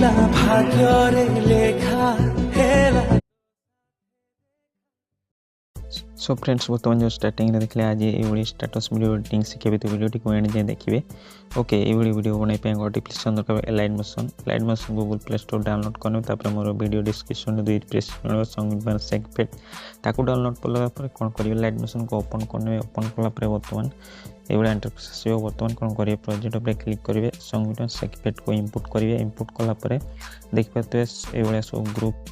भाग्यरे लेखा हेला। So friends बर्तमान जो स्टार्टिंग देखले आज ये स्टेटस वीडियो एडिटिंग शिखेबे तो वीडियो को एंड जाए देखिए। ओके ये वीडियो बनाई पे एप्लिकेशन दरकार light motion Google play store download करने तापर मोर वीडियो डिस्क्रिप्शन दुई पेज मिलबो संगीत सेकपेट ताकू डाउनलोड कला पर कोन करिवे लाइट मोशन को ओपन करने ओपन कला पर बर्तमान ये इंटरफेस आसीबो। बर्तमान कोन करिवे प्रोजेक्ट पे क्लिक करिवे संगीत सेकपेट को इंपोर्ट करिवे। इंपोर्ट कला पर देख पाते ये सब ग्रुप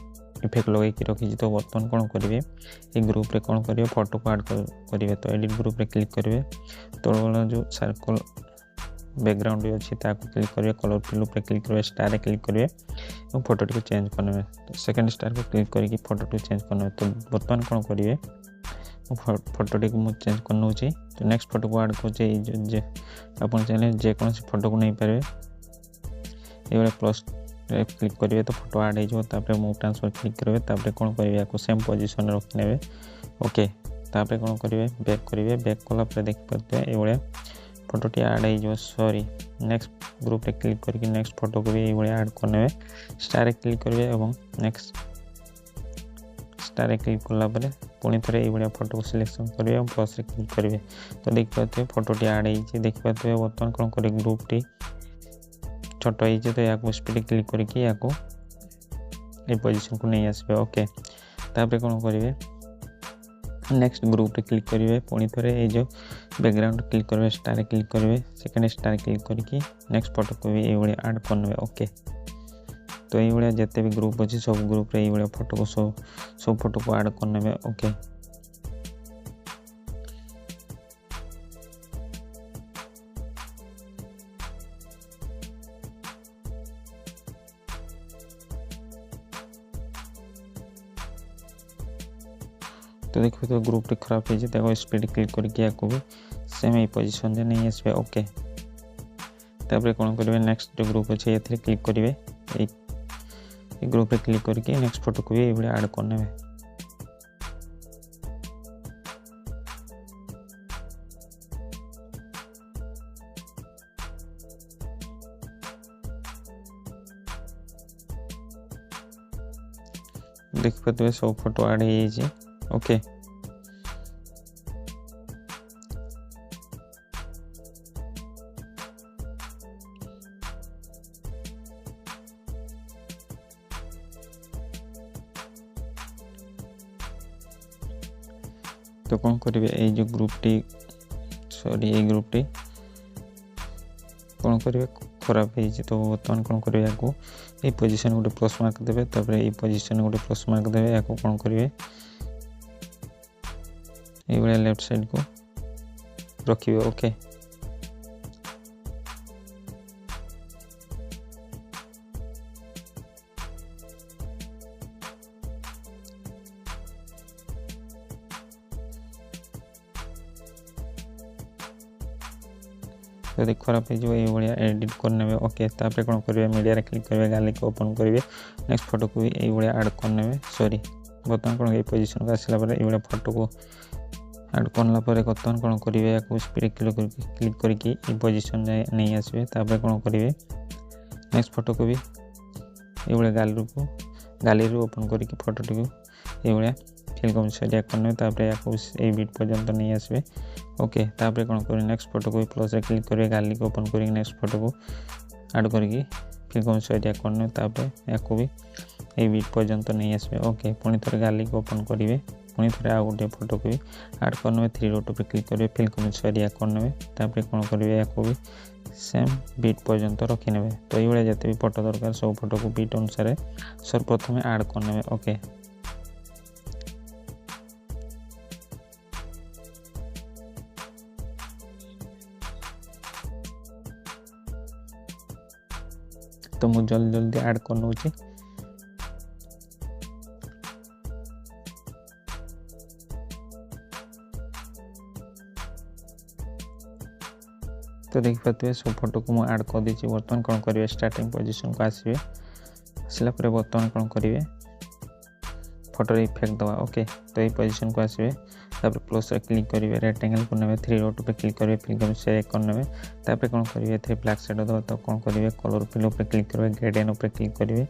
इफेक्ट लगे रखी। तो बर्तमान कौन करेंगे ये ग्रुप रे कौन करेंगे फोटो को ऐड करेंगे। तो एडिट ग्रुप रे क्लिक करेंगे तो जो सर्कल बैकग्राउंड अच्छी क्लिक करेंगे। कलर फिल पे क्लिक करेंगे स्टार क्लिक करेंगे और फोटो को चेंज करने। तो सेकंड स्टार को क्लिक करके फोटो को चेंज करने। तो बर्तमान कौन करेंगे फोटो टी मुझे चेंज करनौ। तो नेक्स्ट फोटो को ऐड कर आप चाहिए जेकोसी फोटो को नहीं पारे ये प्लस क्लिक करेंगे तो फोटो ऐड हो। मूव ट्रांसफर क्लिक करेंगे कौन करेंगे को सेम पोजीशन रखी ने। ओके तापर कौन करेंगे बैक करेंगे। बैक कला देख पाते ये फोटोटी ऐड हो। सॉरी नेक्स्ट ग्रुप रे क्लिक करके नेक्स्ट फोटो को भी ये ऐड करने। स्टार क्लिक करेंगे और नेक्स्ट स्टार क्लिक कला पुणी थे ये फोटो को सिलेक्शन करेंगे और प्लस रे क्लिक करेंगे। तो देख पाते फोटोटी ऐड हो। देख पाते बर्तमान कौन करेंगे ग्रुप टी छोट हो तो या स्पीड क्लिक करके या पोजीशन को नहीं आसबे। ओके तापर कौन करेंगे नेक्स्ट ग्रुप रे क्लिक करेंगे पुणी थे ये बैकग्राउंड क्लिक करेंगे स्टार क्लिक करेंगे सेकेंड स्टार क्लिक करके नेक्स्ट फोटो को भी ये ऐड करने। ओके तो ये जिते भी ग्रुप अच्छी सब ग्रुप रे ये फोटो को सब फोटो को ऐड करने। ओके तो देखो तो ग्रुप टी खराब हो स्पीड क्लिक करके या भी सेम ये पोजीशन जे नहीं आसबे। ओके तापर कौन करेंगे नेक्स्ट जो ग्रुप अच्छे ये क्लिक करेंगे ग्रुप रे क्लिक करके नेक्स्ट फोटो को भी ये ऐड करने। देख पाते सब फोटो ऐड हो। ओके तो कौन करेंगे ये जो ग्रुप टी सॉरी ये ग्रुप टी कौन करेंगे खराब है। तो बर्तमान कौन करेंगे या ये पोजीशन गोटे प्लस मार्क देवे तापर ये पोजीशन गोटे प्लस मार्क देवे या कौन करेंगे ये लेफ्ट साइड को रखिए। ओके यदि खराब हो ये एडिट करने। ओके तापर कौन करेंगे मीडिया रे क्लिक करेंगे गाली को ओपन करेंगे नेक्स्ट फोटो को भी ये ऐड करने। सॉरी बर्तमान कौन ये पोजीशन को आसला ये फोटो को ऐड करला बर्तमान कौन करेंगे या स्पीड क्लिक करके ये पोजीशन नहीं आसबे। तापर कौन करेंगे नेक्स्ट फोटो को भी ये गाली ओपन करके फोटोटी को ये फिल कम एरिया करने। तापर या बीट पर्यंत नहीं आसबे। ओके तापर कौन करेंगे नेक्स्ट फोटो को भी प्लस रे क्लिक करेंगे गाली को ओपन करके नेक्स्ट फोटो को ऐड करके फिल कम एरिया करने। तापर या भी ये बीट पर्यंत नहीं आसबे। ओके पुणी थे गाली को ओपन करेंगे पुणी थे आ गोटे फोटो को भी ऐड करने। 3 डॉट पे क्लिक करेंगे फिल कम एरिया करने। तापर कौन करेंगे या भी सेम बीट पर्यंत रखी ने। तो ये जिते भी फोटो दरकार सब फोटो को बीट अनुसार सर्वप्रथम ऐड करने। ओके तो मुझे जल्दी जल्दी ऐड करनौ। तो देख पाते सब फोटो को मुझे ऐड कर दी। बर्तमान कौन करेंगे स्टार्टिंग पोजीशन को आसवे आसला बर्तमान कौन करेंगे फोटो इफेक्ट दवा। ओके तो ये पोजीशन को आसवे तापर प्लस रे क्लिक करेंगे रेक्टेंगल को नेबे 3 डॉट पे क्लिक करेंगे फिल्म से एक कर नेबे तापर कोन करेंगे एथे ब्लैक शेडो दो तो कोन करेंगे कलर फिल पे क्लिक करेंगे ग्रेडियंट पे क्लिक करेंगे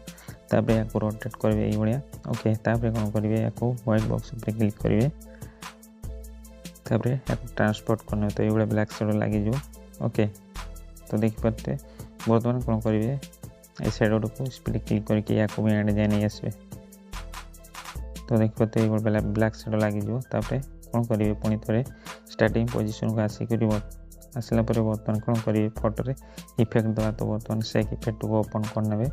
तापर या को रोटेट करेंगे ई बढिया ओके तापर कोन करेंगे या को व्हाइट बॉक्स पे क्लिक करेंगे तापर या को ट्रांसपोर्ट करने तो ई बढिया ब्लैक शेडो लागी जो ओके तो देख पाते वर्तमान कोन करेंगे ए शेडो को स्प्लिट क्लिक करके या को भी एंड जाय नहीं आसबे तो देख पाते ये ब्लैक शेडो लागी जो तापर कोन करेंगे पुणी थरे स्टार्टिंग पोजीशन को आसी करी आसला पर वर्तमान कोन करेंगे फोटो रे इफेक्ट दवा तो वर्तमान से इफेक्ट को ओपन कर नेबे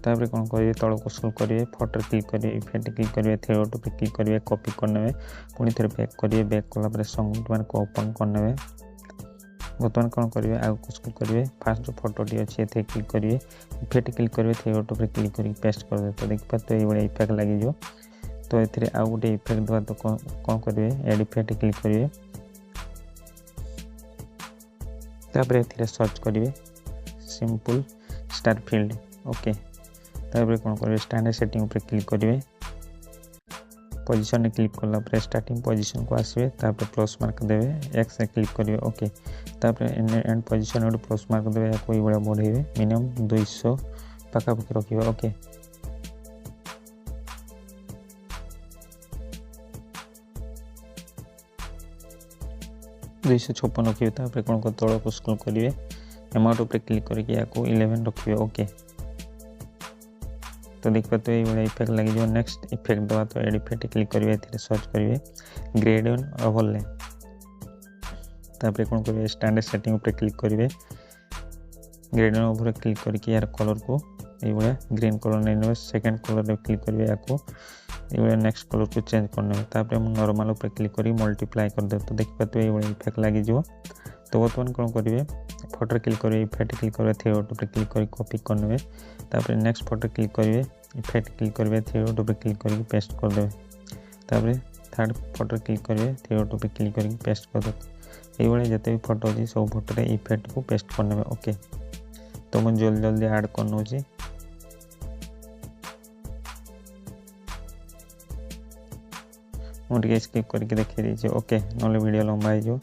तापर कोन करेंगे तळ को स्क्रॉल करेंगे फोटो क्लिक करेंगे इफेक्ट क्लिक करेंगे थ्री डॉट पे क्लिक करेंगे कॉपी कर नेबे पुणी थरे बैक करेंगे बैक कला पर संगीत मान को ओपन कर नेबे बर्तमान कौन करेंगे आगे को करेंगे फास्ट जो फोटोटी अच्छी है क्लिक करेंगे इफेक्ट क्लिक करेंगे थ्री डॉट पे क्लिक करके पेस्ट कर दे तो देख पाते ये बड़े इफेक्ट लगी जो तो ये आउ गोटे इफेक्ट दवा तो कौन करेंगे एड इफेक्ट क्लिक करेंगे तापर ये सर्च करेंगे सिंपल स्टार फील्ड ओके तापर कौन करेंगे स्टैंडर्ड सेटिंग पे क्लिक करेंगे पोजीशन में क्लिक करला पर स्टार्टिंग पोजीशन को आसबे तापर प्लस मार्क देबे एक्स से क्लिक करिवे ओके तापर एंड पोजीशन में प्लस मार्क देबे या कोई बड़ा बढ़ेबे मिनिमम 200 पाका पक रखिबे ओके दुईश 56 रखिबे तापर कोन को तळ को स्क्रॉल करिवे अमाउंट पे क्लिक करके या को 11 रखिबे ओके तो देख पाते ये बड़ा इफेक्ट लगी जो नेक्स्ट इफेक्ट दवा तो एड इफेक्ट क्लिक करिवे एथिरे सर्च करिवे ग्रेडियंट ओवरले तापर कोन करिवे स्टैंडर्ड सेटिंग पे क्लिक करिवे ग्रेडियंट ओवर क्लिक करके यार कलर को ये बड़ा ग्रीन कलर नै नेबे सेकंड कलर पे क्लिक करिवे याको ये बड़ा नेक्स्ट कलर को चेंज करने तापर हम नॉर्मल पे क्लिक करी मल्टीप्लाई कर दे तो देख पाते ये बड़ा इफेक्ट लगी जो तो वर्तमान कोन करिवे फोटो क्लिक करिवे इफेक्ट क्लिक करिवे थ्री डॉट पे क्लिक करी कॉपी करने तापर नेक्स्ट फोटो क्लिक करिवे इफेक्ट क्लिक करिवे थ्री डॉट पे क्लिक करके पेस्ट कर देबे तापर थर्ड फोटो क्लिक करिवे थ्री डॉट पे क्लिक करके पेस्ट कर दे ये बड़े जते भी फोटो अछि सब फोटो रे इफेक्ट को पेस्ट करने ओके तो मैं जल्दी जल्दी ऐड करनो छी मोटे स्किप करके देखि दी छै ओके नले वीडियो लंबा है जो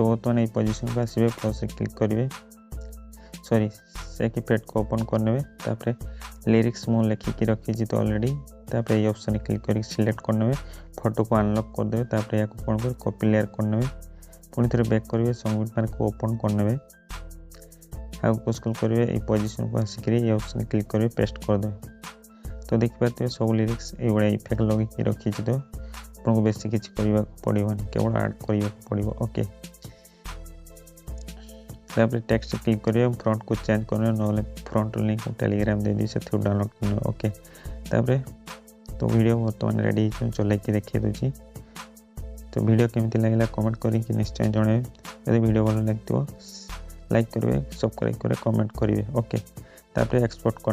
तो नहीं पोजीशन को आसबे प्लस क्लिक करेंगे सॉरी से इफेक्ट को ओपन करने तापर लिरिक्स मु लिखिकी रखी तो ऑलरेडी तापर ये ऑप्शन क्लिक करके सिलेक्ट करने फोटो को अनलॉक कर देवे तापर या को कोन कर कॉपी लेयर करने पुणी थरे बैक करेंगे संगीत मान को ओपन करने आगे को स्क्रॉल करेंगे ये पोजीशन को आसिक ये ऑप्शन क्लिक करेंगे पेस्ट कर देवे तो देख पाते सब लिरिक्स ये बड़ा इफेक्ट लगे रखी तो आपको बेसी किसी करने पड़ोनी केवल ऐड करने पड़ो ओके तापर टेक्स्ट क्लिक करेंगे फ्रंट को चेंज करने ना फ्रंट लिंक टेलीग्राम दे दी से डाउनलोड करने ओके तापर तो वीडियो बर्तमान रेडी चलैकी देखिए दूसरी तो वीडियो केमती लगे कमेंट करके निश्चय जन यदि वीडियो भल लगे लाइक करेंगे सब्सक्राइब करेंगे कमेंट करेंगे ओके तापर एक्सपोर्ट कर